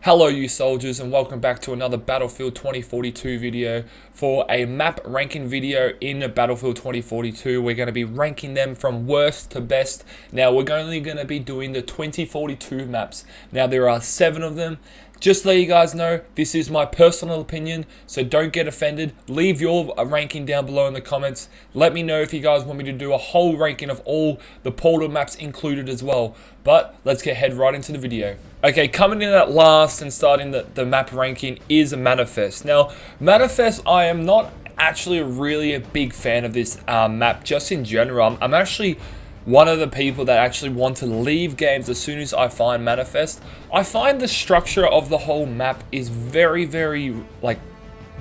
Hello you soldiers, and welcome back to another Battlefield 2042 video for a map ranking video in Battlefield 2042. We're going to be ranking them from worst to best. Now we're only going to be doing the 2042 maps. Now there are 7 of them. Just to let you guys know, this is my personal opinion, so don't get offended. Leave your ranking down below in the comments. Let me know if you guys want me to do a whole ranking of all the portal maps included as well. But let's get head right into the video. Okay, coming in at last and starting the map ranking is Manifest. Now, Manifest, I am not actually really a big fan of this map, just in general. I'm actually one of the people that actually want to leave games as soon as I find Manifest. I find the structure of the whole map is very like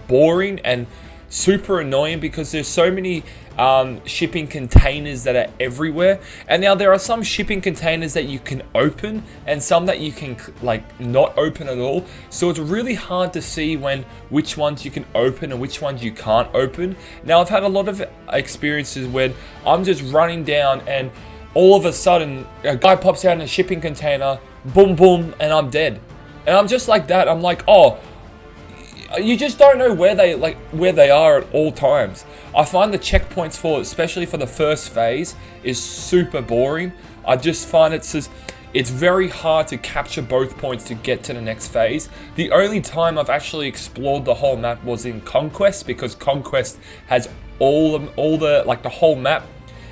boring and super annoying because there's so many shipping containers that are everywhere. And now there are some shipping containers that you can open and some that you can like not open at all, so it's really hard to see which ones you can open and which ones you can't open. Now I've had a lot of experiences where I'm just running down and all of a sudden a guy pops out in a shipping container, boom boom, and I'm dead. And I'm just like that. I'm like, oh, you just don't know where they are at all times. I find the checkpoints especially for the first phase, is super boring. I just find it's very hard to capture both points to get to the next phase. The only time I've actually explored the whole map was in Conquest, because Conquest has all the whole map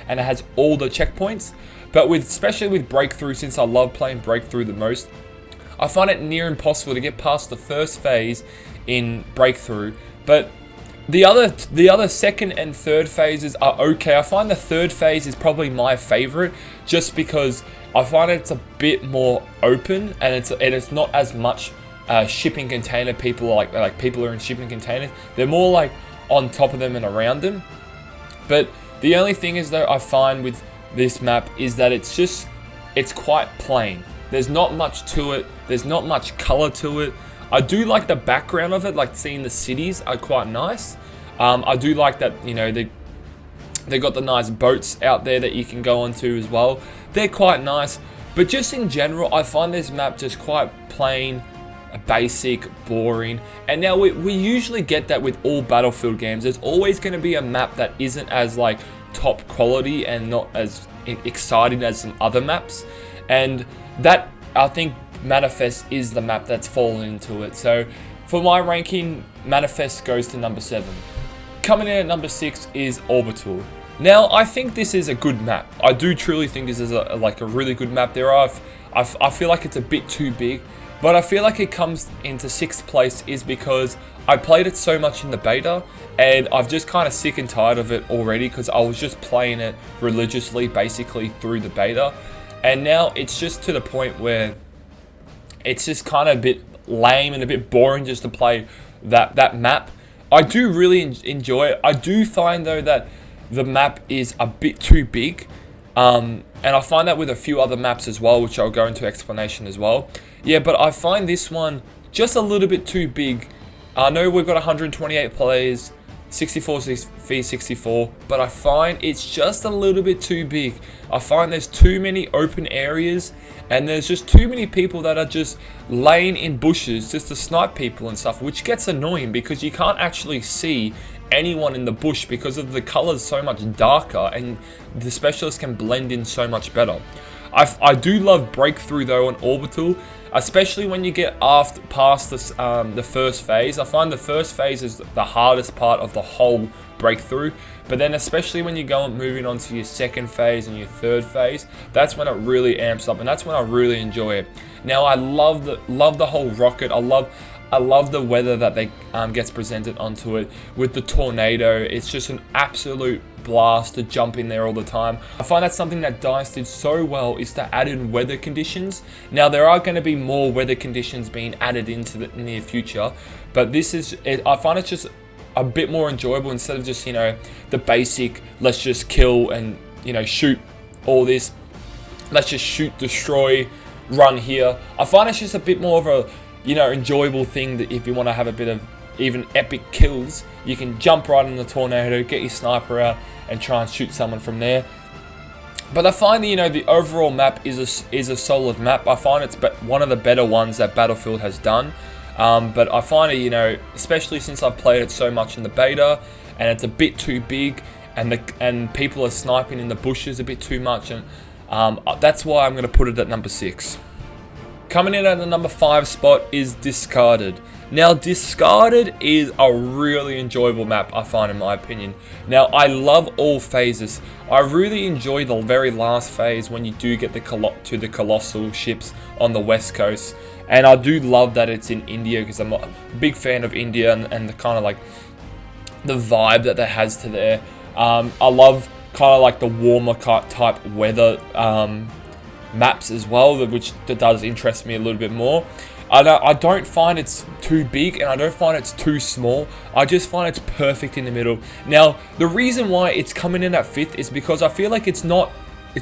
and it has all the checkpoints. But especially with Breakthrough, since I love playing Breakthrough the most, I find it near impossible to get past the first phase in Breakthrough. But the other second and third phases are okay. I find the third phase is probably my favorite, just because I find it's a bit more open and it's not as much shipping container people, like people are in shipping containers. They're more like on top of them and around them. But the only thing is though, I find with this map is that it's quite plain. There's not much to it. There's not much color to it. I do like the background of it, like seeing the cities are quite nice. I do like that, you know, they got the nice boats out there that you can go onto as well. They're quite nice, but just in general, I find this map just quite plain, basic, boring. And now we usually get that with all Battlefield games. There's always going to be a map that isn't as like top quality and not as exciting as some other maps. And that, I think, Manifest is the map that's fallen into it. So for my ranking, Manifest goes to number 7. Coming in at number 6 is Orbital. Now I think this is a good map. I do truly think this is a really good map. I feel like it's a bit too big, but I feel like it comes into 6th place is because I played it so much in the beta and I've just kind of sick and tired of it already, because I was just playing it religiously basically through the beta, and now it's just to the point where it's just kind of a bit lame and a bit boring just to play that map. I do really enjoy it. I do find though that the map is a bit too big, and I find that with a few other maps as well, which I'll go into explanation as well. Yeah, but I find this one just a little bit too big. I know we've got 128 players, 64 v 64, but I find it's just a little bit too big. I find there's too many open areas and there's just too many people that are just laying in bushes just to snipe people and stuff, which gets annoying because you can't actually see anyone in the bush because of the colors so much darker and the specialists can blend in so much better. I do love Breakthrough though on Orbital, especially when you get past this, the first phase. I find the first phase is the hardest part of the whole Breakthrough, but then especially when you go moving on to your second phase and your third phase, that's when it really amps up and that's when I really enjoy it. Now I love the whole rocket. I love the weather that they gets presented onto it with the tornado. It's just an absolute blast to jump in there all the time. I find that's something that DICE did so well, is to add in weather conditions. Now there are going to be more weather conditions being added into the near future, but I find it's just a bit more enjoyable instead of just, you know, the basic let's just kill and, you know, shoot all this, let's just shoot, destroy, run here. I find it's just a bit more of a, you know, enjoyable thing that if you want to have a bit of even epic kills, you can jump right in the tornado, get your sniper out and try and shoot someone from there. But I find that, you know, the overall map is a solid map. I find it's one of the better ones that Battlefield has done. But I find it, you know, especially since I've played it so much in the beta, and it's a bit too big, and people are sniping in the bushes a bit too much, and that's why I'm going to put it at number 6. Coming in at the number 5 spot is Discarded. Now, Discarded is a really enjoyable map, I find, in my opinion. Now, I love all phases. I really enjoy the very last phase when you do get to the colossal ships on the west coast. And I do love that it's in India, because I'm a big fan of India and the kind of like the vibe that has to there. I love kind of like the warmer type weather maps as well, which does interest me a little bit more. I don't find it's too big, and I don't find it's too small. I just find it's perfect in the middle. Now, the reason why it's coming in at 5th is because I feel like it's not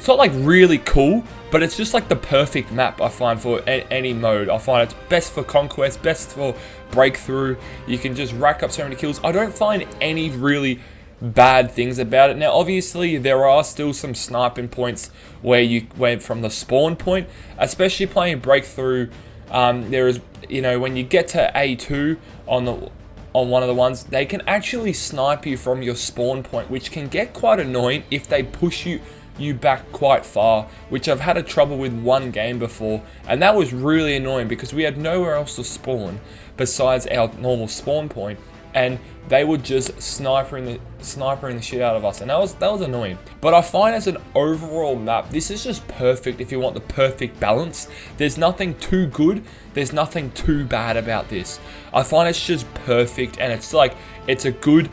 like really cool, but it's just like the perfect map, I find, for any mode. I find it's best for conquest, best for breakthrough. You can just rack up so many kills. I don't find any really bad things about it. Now, obviously, there are still some sniping points where you went from the spawn point, especially playing breakthrough. There is, you know, when you get to A2 on one of the ones, they can actually snipe you from your spawn point, which can get quite annoying if they push you back quite far, which I've had a trouble with one game before, and that was really annoying because we had nowhere else to spawn besides our normal spawn point, and they were just snipering the shit out of us, and that was annoying. But I find as an overall map, this is just perfect if you want the perfect balance. There's nothing too good, there's nothing too bad about this. I find it's just perfect, and it's a good,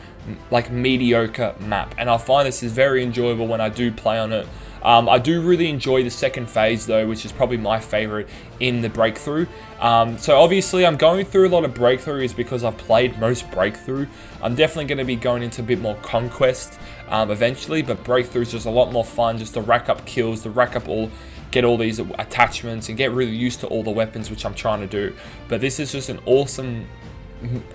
like, mediocre map, and I find this is very enjoyable when I do play on it. I do really enjoy the second phase though, which is probably my favorite in the breakthrough. So obviously I'm going through a lot of breakthroughs because I've played most breakthrough. I'm definitely going to be going into a bit more conquest eventually, but breakthrough is just a lot more fun, just to rack up kills, to get all these attachments and get really used to all the weapons, which I'm trying to do. But this is just an awesome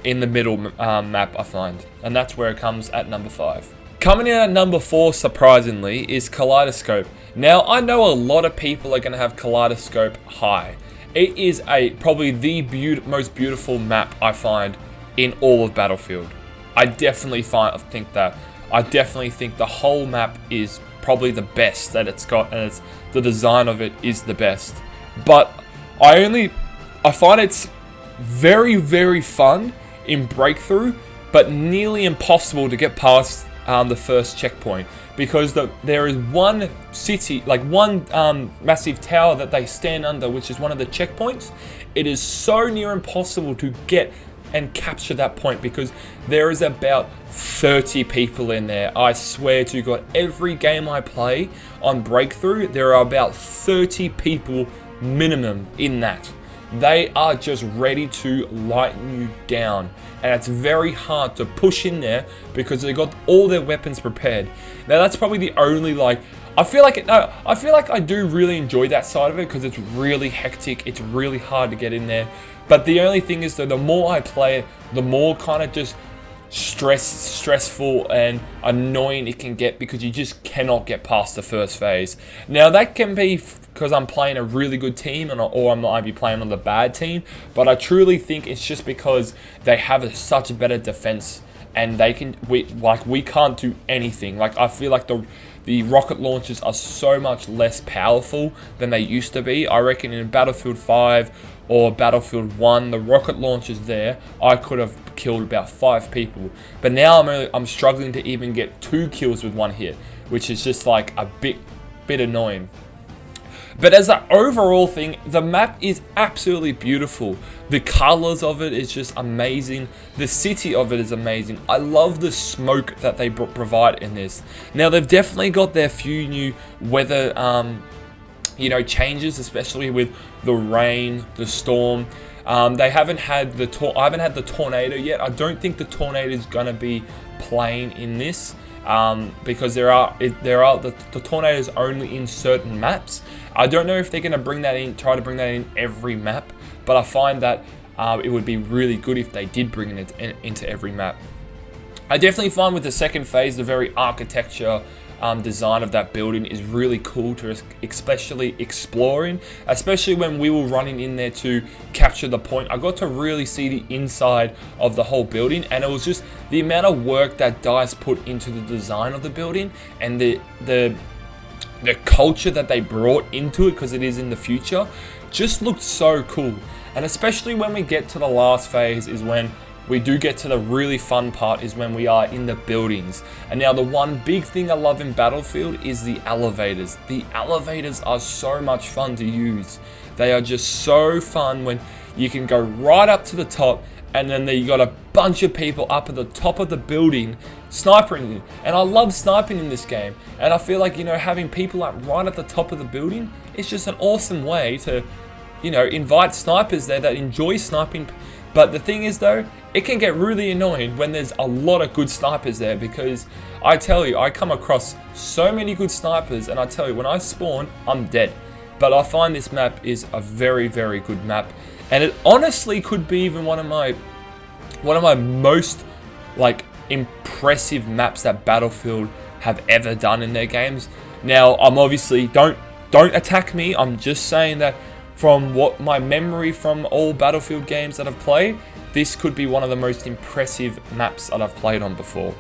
in the middle map, I find, and that's where it comes at number 5. Coming in at number 4, surprisingly, is Kaleidoscope. Now, I know a lot of people are going to have Kaleidoscope high. It is probably the most beautiful map I find in all of Battlefield. I definitely think that. I definitely think the whole map is probably the best that it's got, and the design of it is the best. But I find it's very, very fun in breakthrough, but nearly impossible to get past the first checkpoint, because there is one city, like one massive tower that they stand under, which is one of the checkpoints. It is so near impossible to get and capture that point, because there is about 30 people in there. I swear to God, every game I play on breakthrough, there are about 30 people minimum in that. They are just ready to lighten you down, and it's very hard to push in there because they got all their weapons prepared. Now that's probably the only, like, I feel like I do really enjoy that side of it, because it's really hectic, it's really hard to get in there. But the only thing is that the more I play it, the more kind of just stressful and annoying it can get, because you just cannot get past the first phase. Now that can be because I'm playing a really good team, or I might be playing on the bad team, but I truly think it's just because they have such a better defense, and we can't do anything. Like, I feel like the rocket launchers are so much less powerful than they used to be. I reckon in Battlefield 5 or Battlefield 1, the rocket launchers there, I could have killed about 5 people. But now I'm struggling to even get 2 kills with one hit, which is just like a bit annoying. But as an overall thing, the map is absolutely beautiful. The colors of it is just amazing. The city of it is amazing. I love the smoke that they provide in this. Now, they've definitely got their few new weather changes, especially with the rain, the storm. I haven't had the tornado yet. I don't think the tornado is going to be playing in this. Because the tornadoes only in certain maps. I don't know if they're going to try to bring that in every map, but I find that it would be really good if they did bring it into every map. I definitely find with the second phase, the very architecture design of that building is really cool to especially exploring, especially when we were running in there to capture the point. I got to really see the inside of the whole building, and it was just the amount of work that DICE put into the design of the building and the culture that they brought into it, because it is in the future, just looked so cool. And especially when we get to the last phase is when we do get to the really fun part, is when we are in the buildings. And now the one big thing I love in Battlefield is the elevators. The elevators are so much fun to use. They are just so fun when you can go right up to the top, and then you got a bunch of people up at the top of the building sniping you. And I love sniping in this game. And I feel like, you know, having people up right at the top of the building is just an awesome way to, you know, invite snipers there that enjoy sniping. But the thing is though, it can get really annoying when there's a lot of good snipers there, because I tell you, I come across so many good snipers, and I tell you, when I spawn, I'm dead. But I find this map is a very, very good map, and it honestly could be even one of my most like impressive maps that Battlefield have ever done in their games. Now, I'm obviously, don't attack me, I'm just saying that from what my memory from all Battlefield games that I've played, this could be one of the most impressive maps that I've played on before.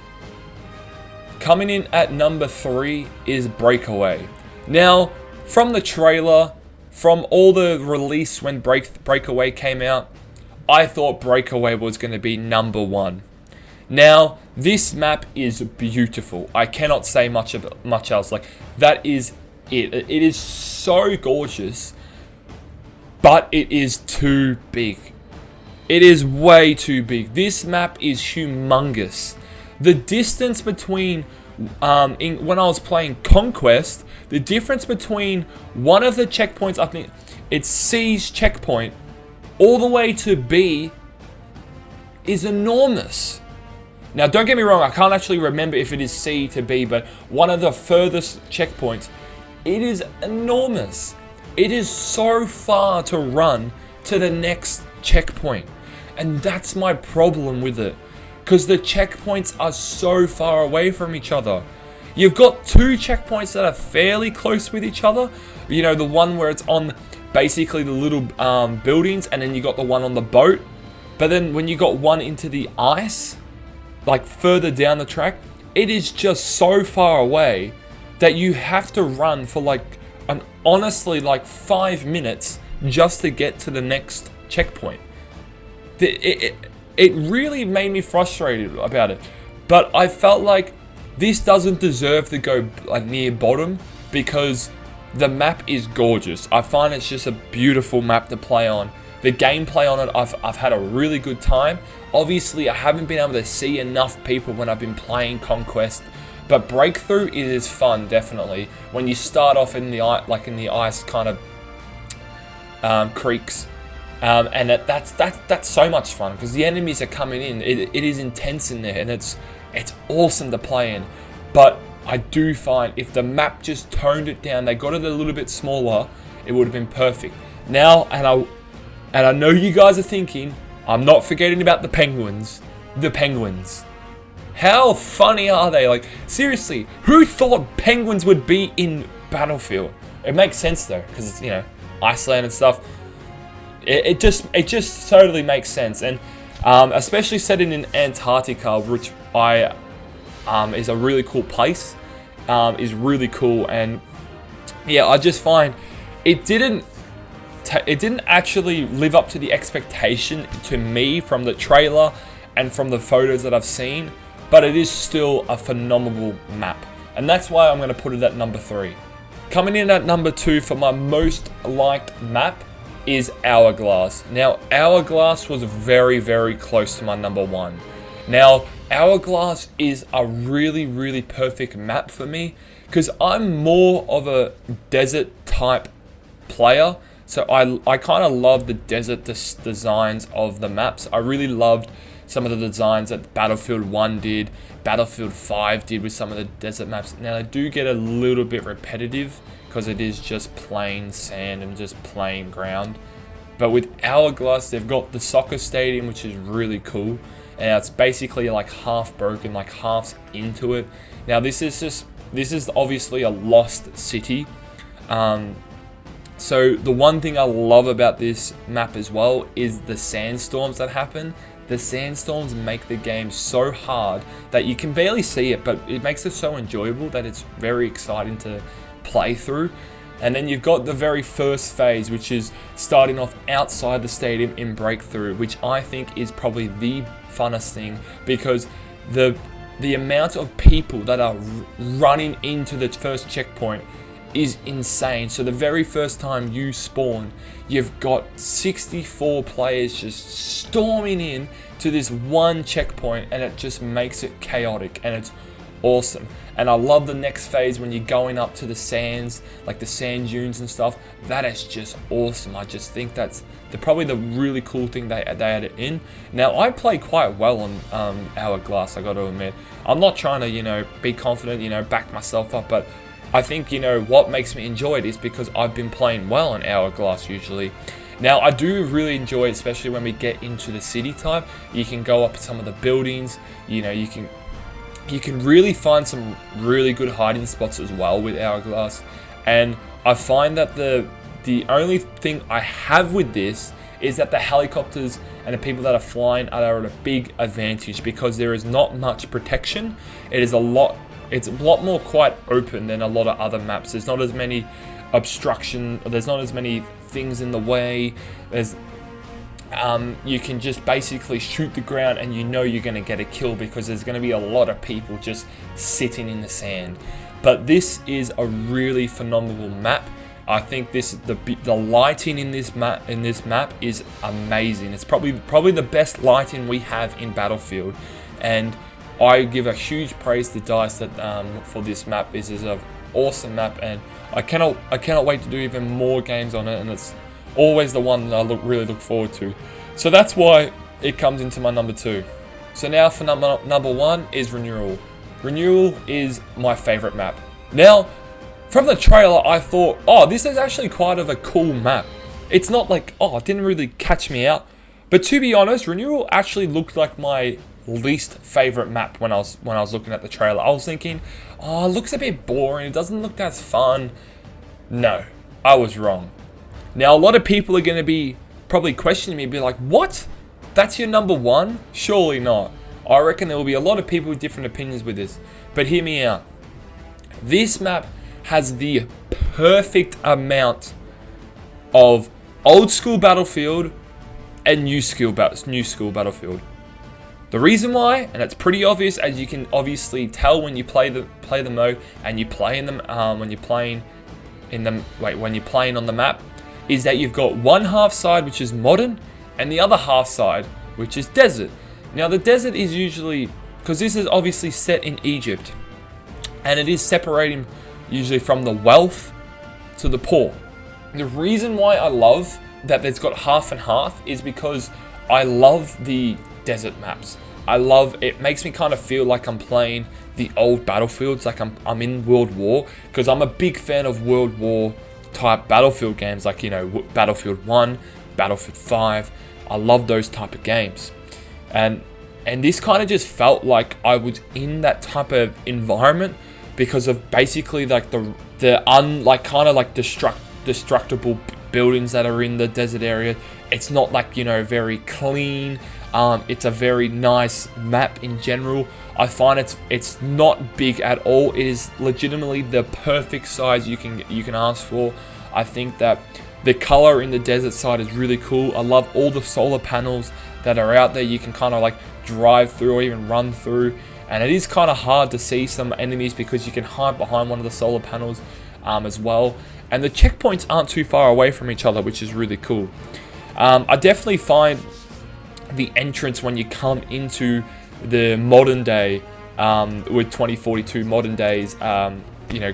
Coming in at number 3 is Breakaway. Now, from the trailer, from all the release when Breakaway came out, I thought Breakaway was going to be number 1. Now, this map is beautiful. I cannot say much else. Like, that is it. It is so gorgeous. But it is too big. It is way too big. This map is humongous. The distance between, when I was playing Conquest, the difference between one of the checkpoints, I think it's C's checkpoint, all the way to B is enormous. Now, don't get me wrong, I can't actually remember if it is C to B, but one of the furthest checkpoints, it is enormous. It is so far to run to the next checkpoint. And that's my problem with it. Because the checkpoints are so far away from each other. You've got 2 checkpoints that are fairly close with each other. You know, the one where it's on basically the little buildings, and then you got the one on the boat. But then when you got one into the ice, like further down the track, it is just so far away that you have to run for like honestly like 5 minutes just to get to the next checkpoint. It really made me frustrated about it, but I felt like this doesn't deserve to go like near bottom, because the map is gorgeous. I find it's just a beautiful map to play on. The gameplay on it, I've had a really good time. Obviously, I haven't been able to see enough people when I've been playing Conquest. But Breakthrough is fun, definitely. When you start off in the ice kind of creeks, and that's so much fun, because the enemies are coming in. It is intense in there, and it's awesome to play in. But I do find if the map just toned it down, they got it a little bit smaller, it would have been perfect. Now, and I know you guys are thinking, I'm not forgetting about the penguins. The penguins. How funny are they? Like, seriously, who thought penguins would be in Battlefield? It makes sense though, because it's, you know, Iceland and stuff. It just totally makes sense, and especially set in Antarctica, which is a really cool place. Is really cool, and yeah, I just find it didn't actually live up to the expectation to me from the trailer and from the photos that I've seen. But it is still a phenomenal map, and that's why I'm going to put it at number 3. Coming in at number 2 for my most liked map is Hourglass. Now, Hourglass was very, very close to my number 1. Now, Hourglass is a really, really perfect map for me, because I'm more of a desert type player. So I kind of love the desert designs of the maps. I really loved some of the designs that Battlefield 1 did, Battlefield 5 did with some of the desert maps. Now, they do get a little bit repetitive, because it is just plain sand and just plain ground. But with Hourglass, they've got the soccer stadium, which is really cool. And it's basically like half broken, like half's into it. Now, this is just this is obviously a lost city. So the one thing I love about this map as well is the sandstorms that happen. The sandstorms make the game so hard that you can barely see it, but it makes it so enjoyable that it's very exciting to play through. And then you've got the very first phase, which is starting off outside the stadium in Breakthrough, which I think is probably the funnest thing, because the amount of people that are running into the first checkpoint is insane. So the very first time you spawn, you've got 64 players just storming in to this one checkpoint, and it just makes it chaotic, and it's awesome. And I love the next phase when you're going up to the sands, like the sand dunes and stuff. That is just awesome. I just think that's probably the really cool thing they added in. Now, I play quite well on Hourglass, I got to admit. I'm not trying to, be confident, back myself up, but I think, what makes me enjoy it is because I've been playing well on Hourglass usually. Now, I do really enjoy it, especially when we get into the city type. You can go up some of the buildings, you can really find some really good hiding spots as well with Hourglass. And I find that the only thing I have with this is that the helicopters and the people that are flying are at a big advantage, because there is not much protection. It's a lot more quite open than a lot of other maps. There's not as many obstruction, there's not as many things in the way. You can just basically shoot the ground and you're going to get a kill, because there's going to be a lot of people just sitting in the sand. But this is a really phenomenal map. I think the lighting in this map is amazing. It's probably the best lighting we have in Battlefield, and I give a huge praise to DICE that for this map. This is an awesome map, and I cannot wait to do even more games on it, and it's always the one that I really look forward to. So that's why it comes into my number 2. So now for number 1 is Renewal. Renewal is my favorite map. Now, from the trailer, I thought, oh, this is actually quite of a cool map. It's not like, oh, it didn't really catch me out. But to be honest, Renewal actually looked like my least favorite map when I was looking at the trailer. I was thinking, oh, it looks a bit boring. It doesn't look as fun. No, I was wrong. Now, a lot of people are going to be probably questioning me, be like, what? That's your number 1? Surely not. I reckon there will be a lot of people with different opinions with this. But hear me out. This map has the perfect amount of old school Battlefield and new school Battlefield. The reason why, and it's pretty obvious, as you can obviously tell when you play the mode and you play in them when you're playing on the map, is that you've got one half side which is modern and the other half side which is desert. Now the desert is usually, because this is obviously set in Egypt, and it is separating usually from the wealth to the poor. The reason why I love that it's got half and half is because I love the desert maps. It makes me kind of feel like I'm playing the old Battlefields, like I'm in World War, because I'm a big fan of World War type Battlefield games, like Battlefield 1, Battlefield 5. I love those type of games, and this kind of just felt like I was in that type of environment, because of basically like destructible buildings that are in the desert area. It's not like very clean. It's a very nice map in general. I find it's not big at all. It is legitimately the perfect size you can ask for. I think that the color in the desert side is really cool. I love all the solar panels that are out there. You can kind of like drive through or even run through, and it is kind of hard to see some enemies because you can hide behind one of the solar panels as well. And the checkpoints aren't too far away from each other, which is really cool. I definitely find the entrance when you come into the modern day with 2042 modern days,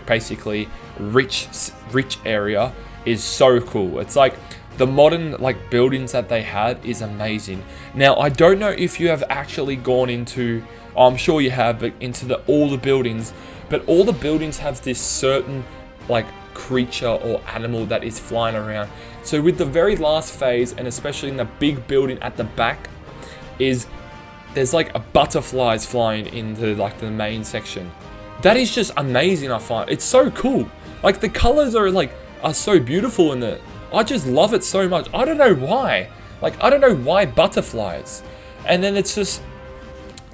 basically rich area is so cool. It's like the modern buildings that they had is amazing. Now I don't know if you have actually gone into, I'm sure you have, but into all the buildings, but all the buildings have this certain creature or animal that is flying around. So with the very last phase, and especially in the big building at the back, there's a butterflies flying into the main section. that is just amazing. I find it's so cool. Like the colors are so beautiful in it. I just love it so much. I don't know why. Like I don't know why butterflies. And then it's just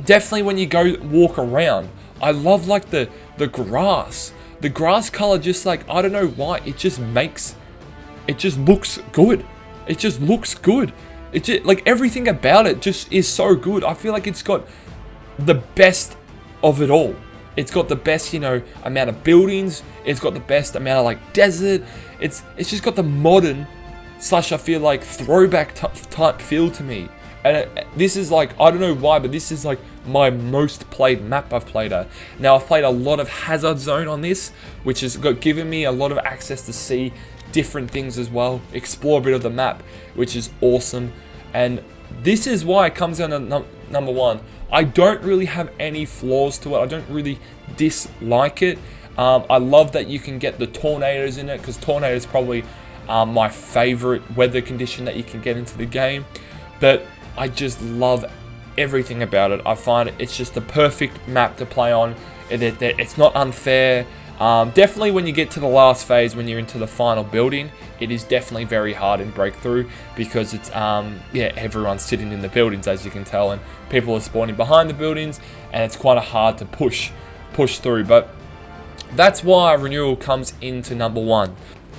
definitely when you go walk around, I love like the grass. The grass color just like, I don't know why, it just looks good. It just looks good. It just, like everything about it just is so good. I feel like it's got the best of it all. It's got the best, you know, amount of buildings. It's got the best amount of like desert. It's just got the modern slash, I feel like, throwback type feel to me. And this is like, I don't know why, but this is like my most played map I've played at. Now I've played a lot of Hazard Zone on this, which has given me a lot of access to see different things as well, explore a bit of the map, which is awesome. And this is why it comes down to number one. I don't really have any flaws to it. I don't really dislike it. I love that you can get the tornadoes in it, because tornadoes is probably my favorite weather condition that you can get into the game. But I just love everything about it. I find it's just the perfect map to play on. It's not unfair. Definitely when you get to the last phase, when you're into the final building, it is definitely very hard in Breakthrough, because it's yeah, everyone's sitting in the buildings, as you can tell, and people are spawning behind the buildings, and it's quite hard to push through. But that's why Renewal comes into number one.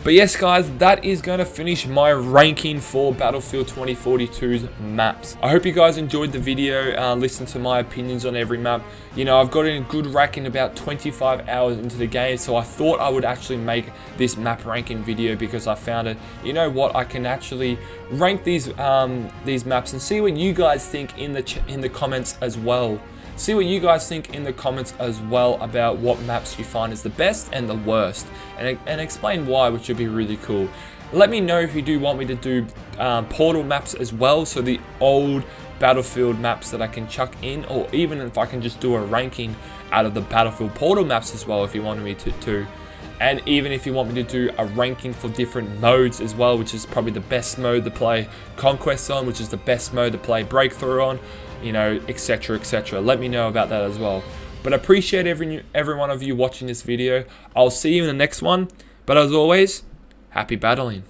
But yes guys, that is going to finish my ranking for Battlefield 2042's maps. I hope you guys enjoyed the video, listened to my opinions on every map. You know, I've got in a good rack in about 25 hours into the game, so I thought I would actually make this map ranking video, because I found it, you know what, I can actually rank these maps and see what you guys think in the comments as well. See what you guys think in the comments as well about what maps you find is the best and the worst, and explain why, which would be really cool. Let me know if you do want me to do Portal maps as well, so the old Battlefield maps that I can chuck in, or even if I can just do a ranking out of the Battlefield Portal maps as well, if you wanted me to. And even if you want me to do a ranking for different modes as well, which is probably the best mode to play Conquest on, which is the best mode to play Breakthrough on, you know, etc, etc. Let me know about that as well. But I appreciate every one of you watching this video. I'll see you in the next one. But as always, happy battling.